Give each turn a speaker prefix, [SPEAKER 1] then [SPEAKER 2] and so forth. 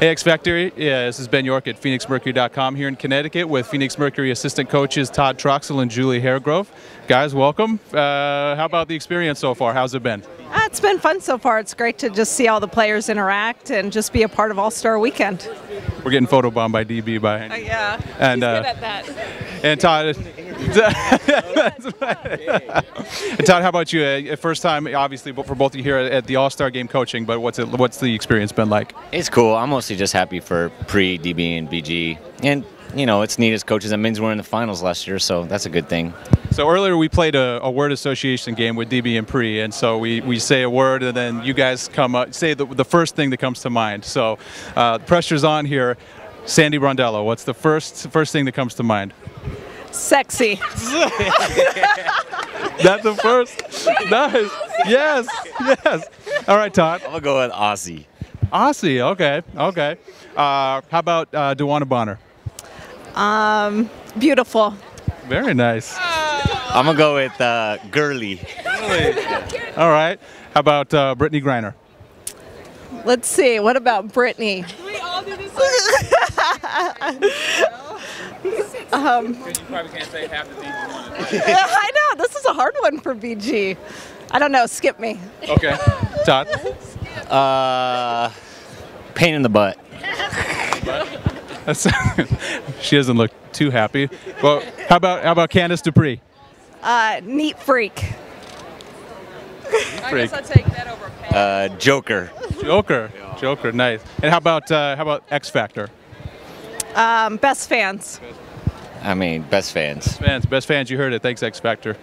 [SPEAKER 1] Hey, X Factor. Yeah, this is Ben York at PhoenixMercury.com here in Connecticut with Phoenix Mercury assistant coaches Todd Troxell and Julie Haregrove. Guys, welcome. How about the experience so far? How's it been?
[SPEAKER 2] It's been fun so far. It's great to just see all the players interact and just be a part of All-Star Weekend.
[SPEAKER 1] We're getting photobombed by DB behind you.
[SPEAKER 2] Yeah,
[SPEAKER 1] and,
[SPEAKER 2] he's good at that.
[SPEAKER 1] And Todd, and Todd, how about you? First time, obviously, for both of you here at the All-Star Game coaching, but what's the experience been like?
[SPEAKER 3] It's cool. I'm mostly just happy for Pre, DB, and BG. And, you know, it's neat as coaches. That means we're in the finals last year, so that's a good thing.
[SPEAKER 1] So earlier we played a word association game with DB and Pre, and so we say a word, and then you guys come up, say the first thing that comes to mind. So the pressure's on here. Sandy Brondello, what's the first thing that comes to mind?
[SPEAKER 2] Sexy.
[SPEAKER 1] That's the first. Nice. Yes. Yes. All right, Todd.
[SPEAKER 3] I'm going to go with Aussie.
[SPEAKER 1] Aussie. Okay. Okay. How about DeWanna Bonner?
[SPEAKER 2] Beautiful.
[SPEAKER 1] Very nice.
[SPEAKER 3] I'm going to go with Girly.
[SPEAKER 1] All right. How about Brittany Griner?
[SPEAKER 2] Let's see. What about Brittany?
[SPEAKER 4] We all do this.
[SPEAKER 1] You probably can't say half the things you want to say.
[SPEAKER 2] I know. This is a hard one for BG. I don't know. Skip me.
[SPEAKER 1] Okay. Todd?
[SPEAKER 3] Pain in the butt.
[SPEAKER 1] She doesn't look too happy. Well, how about Candace Dupree?
[SPEAKER 2] Neat freak.
[SPEAKER 4] I guess I'll take that over Pat.
[SPEAKER 3] Joker.
[SPEAKER 1] Joker, nice. And how about X Factor?
[SPEAKER 2] Best fans.
[SPEAKER 3] I mean, best fans.
[SPEAKER 1] Best fans, you heard it. Thanks, X Factor.